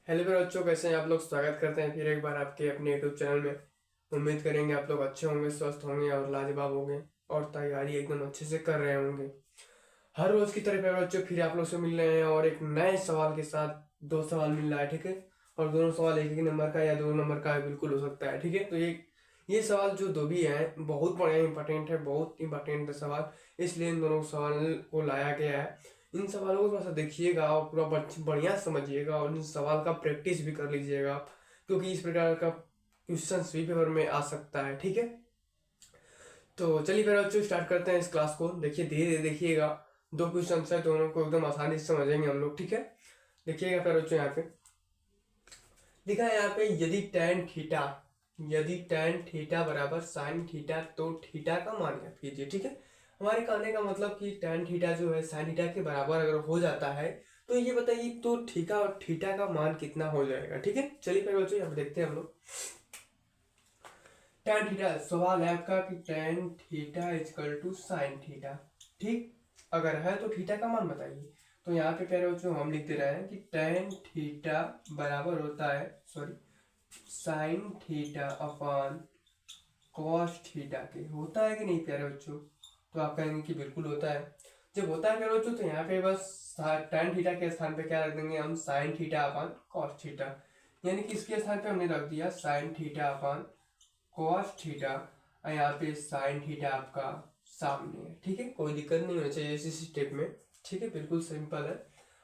Hello मेरे बच्चों, कैसे हैं आप लोग। स्वागत करते हैं फिर एक बार आपके अपने यूट्यूब चैनल में। उम्मीद करेंगे आप लोग अच्छे होंगे, स्वस्थ होंगे और लाजवाब होंगे और तैयारी एकदम अच्छे से कर रहे होंगे। हर रोज की तरह मेरे बच्चों फिर आप लोग से मिल रहे हैं और एक नए सवाल के साथ। दो सवाल मिल रहा है, ठीक है। और दोनों सवाल एक एक नंबर का या दो नंबर का बिल्कुल हो सकता है, ठीक है। तो ये सवाल जो दो भी है बहुत बड़ा इंपॉर्टेंट है, बहुत इंपॉर्टेंट है सवाल। इसलिए इन दोनों सवाल को लाया गया है। इन सवालों को थोड़ा सा देखिएगा और पूरा बढ़िया समझिएगा और इन सवाल का प्रैक्टिस भी कर लीजिएगा आप, क्योंकि इस प्रकार का क्वेश्चन भी पेपर में आ सकता है, ठीक है। तो चलिए मेरे बच्चों स्टार्ट करते हैं इस क्लास को। देखिए धीरे धीरे देखिएगा। दो क्वेश्चन है, दोनों को एकदम आसानी से समझेंगे हम लोग, ठीक है। देखिएगा मेरे बच्चों, यहाँ पे लिखा है, यहाँ पे यदि tan थीटा बराबर साइन थीटा तो थीटा का मान ज्ञात कीजिए, ठीक है। हमारे कहने का मतलब कि tan थीटा जो है साइन थीटा के बराबर अगर हो जाता है तो ये बताइए तो थीटा और थीटा का मान कितना हो जाएगा, ठीक है। चलिए मेरे बच्चों यहाँ पे देखते हैं हम लोग। tan थीटा सवाल है आपका कि tan theta is equal to sine theta, ठीक। अगर है तो थीटा का मान बताइए। तो यहाँ पे प्यारे बच्चों हम लिख दे रहे हैं कि tan थीटा बराबर होता है, sorry, sine theta upon cos theta के। होता है कि नहीं प्यारे बच्चों? तो आप कहेंगे कि बिल्कुल होता है। जब होता है प्यारे बच्चों तो यहाँ पे बस tan थीटा के स्थान पे क्या रख देंगे हम, sine theta upon cos theta. यानी कि इसके स्थान पे हमने रख दिया sine theta upon cos theta. और यहाँ पे साइन थीटा आपका सामने है, ठीक है। कोई दिक्कत नहीं होनी चाहिए इस स्टेप में, ठीक है, बिल्कुल सिंपल है।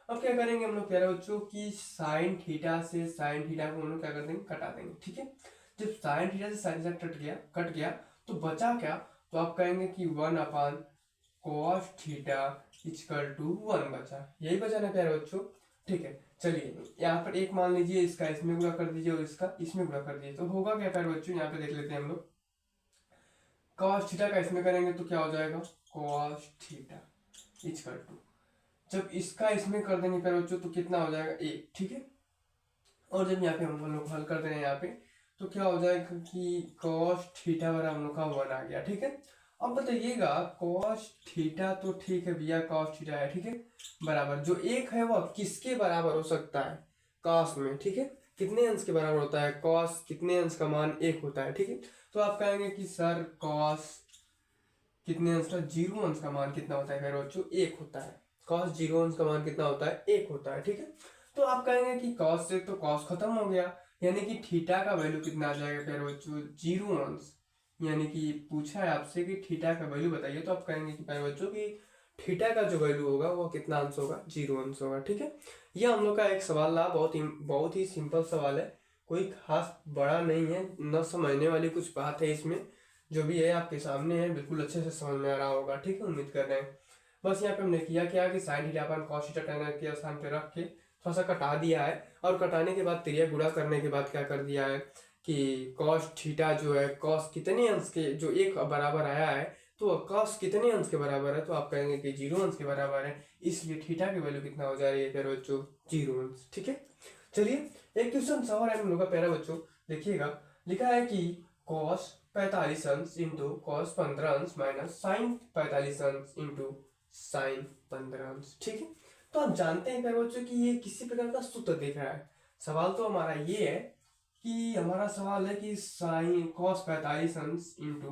अब क्या करेंगे हम लोग प्यारे बच्चों की साइन थीटा से साइन थीटा को हम लोग क्या कर देंगे, कटा देंगे, ठीक है। जब साइन थीटा से साइन थीटा कट गया तो बचा क्या? तो आप कहेंगे कि 1 upon cos theta is equal to 1 बचा। यही बचा ना प्यारे बच्चों, ठीक है। चलिए यहाँ पर एक मान लीजिए, इसका इसमें गुणा कर दीजिए और इसका इसमें गुणा कर दीजिए, तो होगा क्या प्यारे बच्चों, यहाँ पे देख लेते हैं हम लोग। कॉस थीटा का इसमें करेंगे तो क्या हो जाएगा, कॉस थीटा इजकल टू, जब इसका इसमें कर देंगे प्यारे बच्चों तो कितना हो जाएगा, 1, ठीक है। और जब यहाँ पे हम लोग हल कर दे रहे हैं यहाँ पे, तो क्या हो जाएगा कि कॉस थीटा बराबर हम लोग का 1 आ गया, ठीक है। अब बताइएगा कॉस थीटा तो ठीक है भैया, कॉस थीटा है, ठीक है, बराबर जो 1 है वह किसके बराबर हो सकता है, कॉस में, ठीक है। कितने अंश के बराबर होता है कॉस, कितने अंश का मान 1 होता है, ठीक है। तो आप कहेंगे कि सर कॉस कितने अंश का, 0 अंश का मान कितना होता है मेरे बच्चों, 1 होता है। कॉस 0 अंश का मान कितना होता है, 1 होता है, ठीक है। तो आप कहेंगे कि कॉस से तो कॉस खत्म हो गया, यानी कि थीटा का वैल्यू कितना आ जाएगा प्यारे बच्चों, 0 अंश। यानी कि पूछा है आपसे कि थीटा का वैल्यू बताइए, तो आप कहेंगे कि प्यारे बच्चों की थीटा का जो वैल्यू होगा वो कितना अंश होगा, 0 अंश होगा, ठीक है। ये हम लोग का एक सवाल रहा, बहुत ही सिंपल सवाल है, कोई खास बड़ा नहीं है, न समझने वाली कुछ बात है इसमें। जो भी है आपके सामने है, बिल्कुल अच्छे से समझ में आ रहा होगा, ठीक है, उम्मीद कर रहे हैं। बस यहाँ पे हमने किया क्या कि साइन थीटा अपन कॉस थीटा tan के स्थान पे रख के थोड़ा सा कटा दिया है, और कटाने के बाद त्रिया गुणा करने के बाद क्या कर दिया है कि कॉस थीटा जो है, कॉस कितने अंश के जो 1 बराबर आया है, तो कॉस कितने अंश के बराबर है, तो आप कहेंगे कि 0 अंश के बराबर है, इसलिए थीटा की वैल्यू कितना हो जा रही है प्यारे बच्चों, 0 अंश, ठीक है। चलिए एक क्वेश्चन और है हम लोग का प्यारे बच्चों, देखिएगा। लिखा है कि कॉस 45 अंश इंटू कॉस 15 अंश माइनस साइन 45 अंश इंटू साइन 15 अंश, ठीक है। तो आप जानते हैं प्यारे बच्चों कि ये किसी प्रकार का सूत्र दिख रहा है। सवाल तो हमारा ये है कि हमारा सवाल है कि साइन कॉस 45 अंश इंटू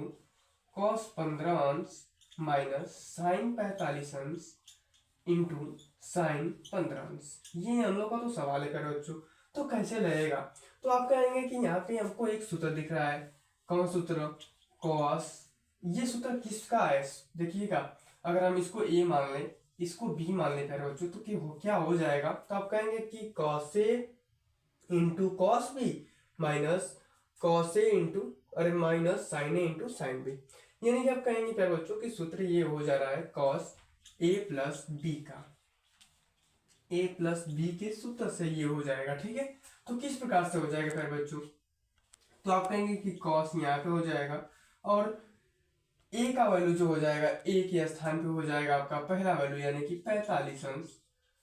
कॉस 15 अंश माइनस साइन 45 अंश इंटू साइन 15 अंश, ये हम लोग का तो सवाल है प्यारे बच्चों। तो कैसे लगेगा? तो आप कहेंगे कि यहाँ पे हमको एक सूत्र दिख रहा है, कौन सूत्र, कॉस। ये सूत्र किसका है देखिएगा, अगर हम इसको ए मान लें, इसको बी मान लें प्यारे बच्चों, तो क्या हो जाएगा, तो आप कहेंगे कि cos A into cos B minus cos A into, अरे minus sine A into sine B. यानी कि आप कहेंगे प्यारे बच्चों कि सूत्र ये हो जा रहा है कॉस ए प्लस बी का, ए प्लस बी के सूत्र से ये हो जाएगा, ठीक है। तो किस प्रकार से हो जाएगा प्यारे बच्चों, तो आप कहेंगे कि कॉस यहाँ पे हो जाएगा और ए का वैल्यू जो हो जाएगा, ए के स्थान पे हो जाएगा आपका पहला वैल्यू यानी कि 45 अंश,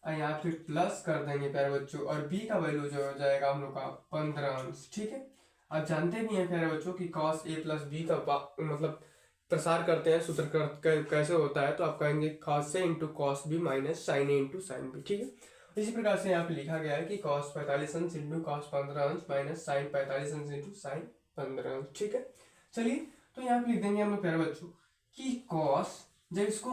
और यहाँ पे प्लस कर देंगे प्यारे बच्चों, और बी का वैल्यू जो हो जाएगा हम लोग का 15 अंश, ठीक है। आप जानते भी हैं प्यारे बच्चों कि कॉस ए प्लस बी का मतलब प्रसार करते हैं सूत्र कैसे होता है, तो आप कहेंगे cos A into cos B minus sine A into sine B, ठीक है। इसी प्रकार से यहाँ पे लिखा गया है कि cos 45 अंश इंटू cos 15 अंश माइनस साइन 45 अंश इंटू साइन 15 अंश। ठीक है, चलिए तो यहाँ पे लिख देंगे हम लोग प्यारे बच्चों कि cos, जब इसको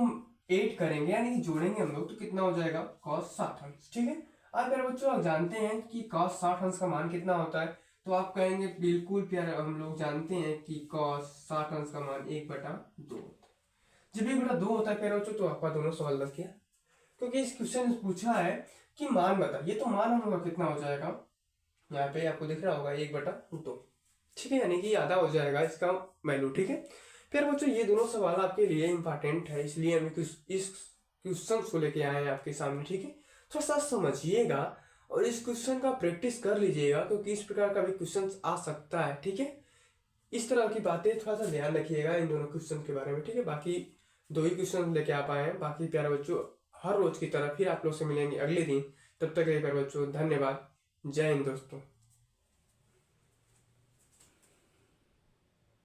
8 करेंगे यानी कि जोड़ेंगे हम लोग तो कितना हो जाएगा cos 60 अंश। ठीक है, अब प्यारे बच्चों आप जानते हैं कि cos 60 अंश का मान कितना होता है, तो आप कहेंगे बिल्कुल प्यारे हम लोग जानते हैं कि cos 60 अंश का मान 1/2 होता है। जब 1/2 होता है प्यारे बच्चों तो आपका दोनों सवाल लग गया, क्योंकि इस क्वेश्चन में पूछा है कि मान बताइए, तो मान हम लोग कितना हो जाएगा, यहाँ पे आपको दिख रहा होगा 1/2। ठीक है, यानी कि आधा हो जाएगा इसका वैल्यू। ठीक है, फिर बच्चों ये दोनों सवाल आपके लिए इंपॉर्टेंट है, इसलिए हम इस क्वेश्चन को लेके आए हैं आपके सामने। ठीक है, थोड़ा सा समझिएगा और इस क्वेश्चन का प्रैक्टिस कर लीजिएगा, क्योंकि इस प्रकार का भी क्वेश्चन आ सकता है। ठीक है, इस तरह की बातें थोड़ा सा ध्यान रखिएगा इन दोनों क्वेश्चन के बारे में। ठीक है, बाकी 2 ही क्वेश्चन लेके आप आए हैं। बाकी प्यारे बच्चों हर रोज की तरह फिर आप लोग से मिलेंगे अगले दिन। तब तक के लिए प्यारे बच्चों धन्यवाद। जय हिंद दोस्तों।